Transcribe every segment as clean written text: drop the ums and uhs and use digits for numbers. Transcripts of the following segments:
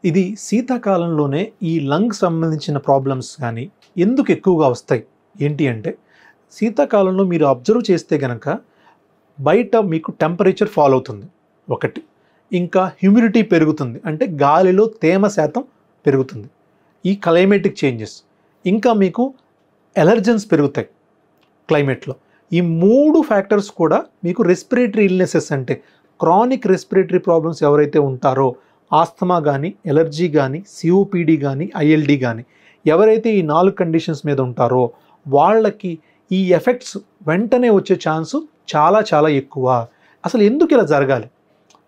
ఇది శీతాకాలంలోనే ఈ లంగ్ సంబంధించిన ప్రాబ్లమ్స్ కానీ ఎందుకు ఎక్కువగా వస్తాయి ఏంటి అంటే, శీతాకాలంలో మీరు అబ్జర్వ్ చేస్తే గనక బయట మీకు టెంపరేచర్ ఫాల్ అవుతుంది ఒకటి, ఇంకా హ్యూమిడిటీ పెరుగుతుంది, అంటే గాలిలో తేమ శాతం పెరుగుతుంది, ఈ క్లైమేటిక్ చేంజెస్, ఇంకా మీకు ఎలర్జెన్స్ పెరుగుతాయి క్లైమేట్లో. ఈ 3 ఫ్యాక్టర్స్ కూడా మీకు రెస్పిరేటరీ ఇల్నెసెస్ అంటే క్రానిక్ రెస్పిరేటరీ ప్రాబ్లమ్స్ ఎవరైతే ఉంటారో, ఆస్తమా కానీ, ఎలర్జీ కానీ, సిఓపిడి కానీ, ఐఎల్డి కానీ, ఎవరైతే ఈ 4 కండిషన్స్ మీద ఉంటారో వాళ్ళకి ఈ ఎఫెక్ట్స్ వెంటనే వచ్చే ఛాన్సు చాలా చాలా ఎక్కువ. అసలు ఎందుకు ఇలా జరగాలి?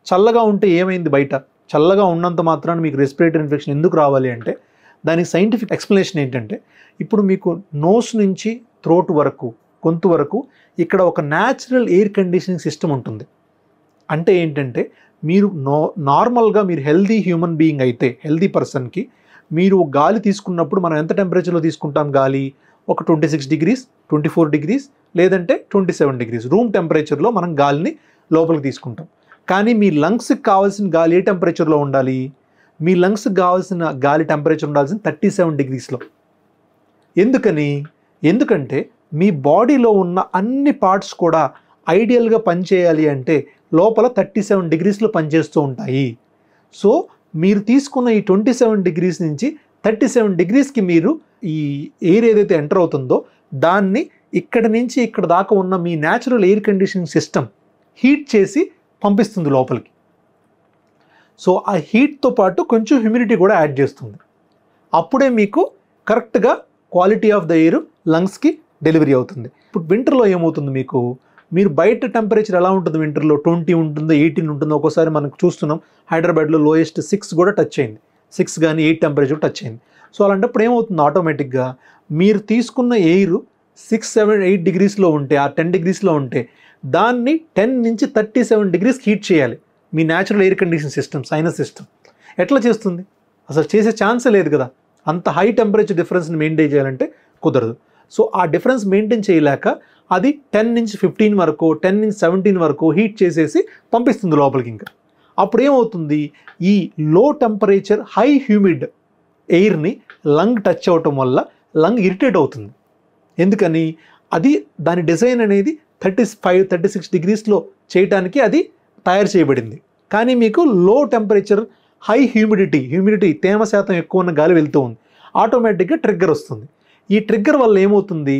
చల్లగా ఉంటే ఏమైంది? బయట చల్లగా ఉన్నంత మాత్రాన మీకు రెస్పిరేటరీ ఇన్ఫెక్షన్ ఎందుకు రావాలి అంటే, దానికి సైంటిఫిక్ ఎక్స్ప్లెనేషన్ ఏంటంటే, ఇప్పుడు మీకు నోస్ నుంచి థ్రోట్ వరకు, గొంతు వరకు ఇక్కడ ఒక న్యాచురల్ ఎయిర్ కండిషనింగ్ సిస్టమ్ ఉంటుంది. అంటే ఏంటంటే, మీరు నార్మల్గా మీరు హెల్దీ హ్యూమన్ బీయింగ్ అయితే, హెల్దీ పర్సన్కి మీరు గాలి తీసుకున్నప్పుడు మనం ఎంత టెంపరేచర్లో తీసుకుంటాం గాలి? ఒక 26 degrees, 24 degrees, లేదంటే 27 degrees రూమ్ టెంపరేచర్లో మనం గాలిని లోపలికి తీసుకుంటాం. కానీ మీ లంగ్స్కి కావాల్సిన గాలి ఏ టెంపరేచర్లో ఉండాలి? మీ లంగ్స్కి కావాల్సిన గాలి టెంపరేచర్ ఉండాల్సిన 37 degreesలో. ఎందుకని? ఎందుకంటే మీ బాడీలో ఉన్న అన్ని పార్ట్స్ కూడా ఐడియల్గా పనిచేయాలి అంటే లోపల 37 degreesలో పనిచేస్తూ ఉంటాయి. సో మీరు తీసుకున్న ఈ 27 degrees నుంచి 37 degreesకి మీరు ఈ ఎయిర్ ఏదైతే ఎంటర్ అవుతుందో దాన్ని ఇక్కడ నుంచి ఇక్కడ దాకా ఉన్న మీ natural air conditioning system heat చేసి పంపిస్తుంది లోపలికి. సో ఆ హీట్తో పాటు కొంచెం హ్యూమిడిటీ కూడా యాడ్ చేస్తుంది. అప్పుడే మీకు కరెక్ట్గా క్వాలిటీ ఆఫ్ ద ఎయిర్ లంగ్స్కి డెలివరీ అవుతుంది. ఇప్పుడు వింటర్లో ఏమవుతుంది, మీకు మీరు బయట టెంపరేచర్ ఎలా ఉంటుంది? వింటర్లో 20 ఉంటుందో, 18 ఉంటుందో. ఒక్కోసారి మనకు చూస్తున్నాం హైదరాబాద్లో లోయెస్ట్ 6 కూడా టచ్ అయింది, 6 కానీ 8 టెంపరేచర్ టచ్ అయింది. సో అలాంటప్పుడు ఏమవుతుంది, ఆటోమేటిక్గా మీరు తీసుకున్న ఎయిర్ 6, 7, 8 degreesలో ఉంటే, ఆ 10 degreesలో ఉంటే దాన్ని 10 నుంచి 37 degrees హీట్ చేయాలి మీ natural air condition system, sinus system. ఎట్లా చేస్తుంది? అసలు చేసే ఛాన్సే లేదు కదా. అంత హై టెంపరేచర్ డిఫరెన్స్ని మెయింటైన్ చేయాలంటే కుదరదు. సో ఆ డిఫరెన్స్ మెయింటైన్ చేయలేక అది 10 నుంచి 15 వరకు, 10 నుంచి 17 వరకు హీట్ చేసేసి పంపిస్తుంది లోపలికి. ఇంకా అప్పుడు ఏమవుతుంది, ఈ లో టెంపరేచర్ హై హ్యూమిడ్ ఎయిర్ని లంగ్ టచ్ అవ్వటం వల్ల లంగ్ ఇరిటేట్ అవుతుంది. ఎందుకని? అది దాని డిజైన్ అనేది 35, 36 degreesలో చేయడానికి అది తయారు చేయబడింది. కానీ మీకు లో టెంపరేచర్ హై హ్యూమిడిటీ తేమ శాతం ఎక్కువ ఉన్న గాలి వెళ్తూ ఉంది, ఆటోమేటిక్గా ట్రిగ్గర్ వస్తుంది. ఈ ట్రిగ్గర్ వల్ల ఏమవుతుంది,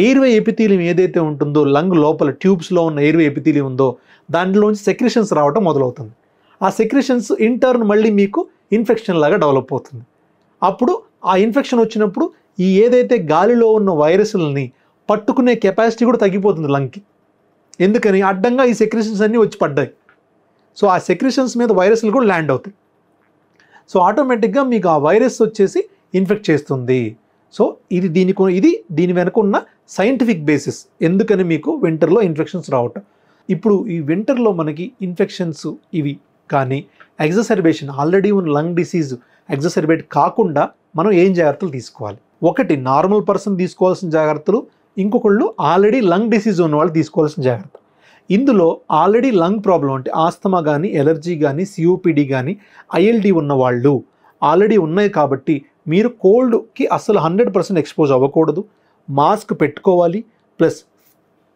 ఎయిర్వే ఎపిథీలియం ఏదైతే ఉంటుందో, లంగ్ లోపల ట్యూబ్స్లో ఉన్న ఎయిర్వే ఎపిథీలియం ఉందో దాంట్లోంచి సెక్రెషన్స్ రావడం మొదలవుతుంది. ఆ సెక్రెషన్స్ ఇంటర్న్ మళ్ళీ మీకు ఇన్ఫెక్షన్ లాగా డెవలప్ అవుతుంది. అప్పుడు ఆ ఇన్ఫెక్షన్ వచ్చినప్పుడు ఈ ఏదైతే గాలిలో ఉన్న వైరస్లని పట్టుకునే కెపాసిటీ కూడా తగ్గిపోతుంది లంగ్కి. ఎందుకని? అడ్డంగా ఈ సెక్రెషన్స్ అన్నీ వచ్చి పడ్డాయి. సో ఆ సెక్రెషన్స్ మీద వైరస్లు కూడా ల్యాండ్ అవుతాయి. సో ఆటోమేటిక్గా మీకు ఆ వైరస్ వచ్చేసి ఇన్ఫెక్ట్ చేస్తుంది. సో ఇది దీని వెనక ఉన్న సైంటిఫిక్ బేసిస్ ఎందుకని మీకు వింటర్లో ఇన్ఫెక్షన్స్ రావటం. ఇప్పుడు ఈ వింటర్లో మనకి ఇన్ఫెక్షన్స్ ఇవి కానీ ఎగ్జాసర్బేషన్, ఆల్రెడీ ఉన్న లంగ్ డిసీజ్ ఎగ్జాసర్బేట్ కాకుండా మనం ఏం జాగ్రత్తలు తీసుకోవాలి? ఒకటి, నార్మల్ పర్సన్ తీసుకోవాల్సిన జాగ్రత్తలు, ఇంకొకళ్ళు ఆల్రెడీ లంగ్ డిసీజ్ ఉన్న వాళ్ళు తీసుకోవాల్సిన జాగ్రత్త. ఇందులో ఆల్రెడీ లంగ్ ప్రాబ్లం అంటే ఆస్తమా కానీ, ఎలర్జీ కానీ, సిఓపిడి కానీ, ఐఎల్డి ఉన్న వాళ్ళు ఆల్రెడీ ఉన్నాయి కాబట్టి మీరు కోల్డ్కి అసలు 100% ఎక్స్పోజ్ అవ్వకూడదు. మాస్క్ పెట్టుకోవాలి, ప్లస్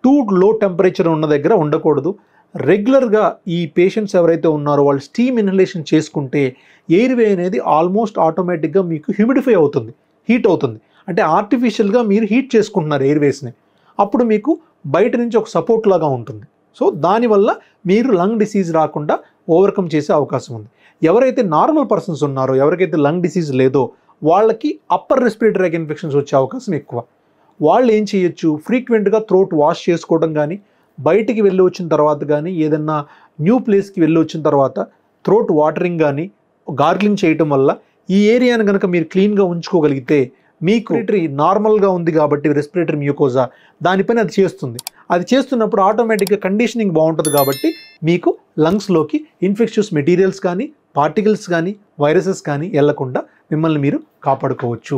టూ లో టెంపరేచర్ ఉన్న దగ్గర ఉండకూడదు. రెగ్యులర్గా ఈ పేషెంట్స్ ఎవరైతే ఉన్నారో వాళ్ళు స్టీమ్ ఇన్హలేషన్ చేసుకుంటే ఎయిర్వే అనేది ఆల్మోస్ట్ ఆటోమేటిక్గా మీకు హ్యూమిడిఫై అవుతుంది, హీట్ అవుతుంది. అంటే ఆర్టిఫిషియల్గా మీరు హీట్ చేసుకుంటున్నారు ఎయిర్వేస్ని. అప్పుడు మీకు బయట నుంచి ఒక సపోర్ట్ లాగా ఉంటుంది. సో దానివల్ల మీరు లంగ్ డిసీజ్ రాకుండా ఓవర్కమ్ చేసే అవకాశం ఉంది. ఎవరైతే నార్మల్ పర్సన్స్ ఉన్నారో, ఎవరికైతే లంగ్ డిసీజ్ లేదో వాళ్ళకి అప్పర్ రెస్పిరేటరీ ఇన్ఫెక్షన్స్ వచ్చే అవకాశం ఎక్కువ. వాళ్ళు ఏం చేయొచ్చు, ఫ్రీక్వెంట్గా థ్రోట్ వాష్ చేసుకోవడం కానీ, బయటికి వెళ్ళి వచ్చిన తర్వాత కానీ, ఏదన్నా న్యూ ప్లేస్కి వెళ్ళి వచ్చిన తర్వాత థ్రోట్ వాటరింగ్ కానీ, గార్గ్లింగ్ చేయటం వల్ల ఈ ఏరియాను కనుక మీరు క్లీన్గా ఉంచుకోగలిగితే మీకు నార్మల్గా ఉంది కాబట్టి రెస్పిరేటరీ మ్యూకోజా దానిపైన అది చేస్తుంది. అది చేస్తున్నప్పుడు ఆటోమేటిక్గా కండిషనింగ్ బాగుంటుంది కాబట్టి మీకు లంగ్స్లోకి ఇన్ఫెక్షన్స్ మెటీరియల్స్ కానీ, పార్టికల్స్ కానీ, వైరసెస్ కానీ వెళ్లకుండా మిమ్మల్ని మీరు కాపాడుకోవచ్చు.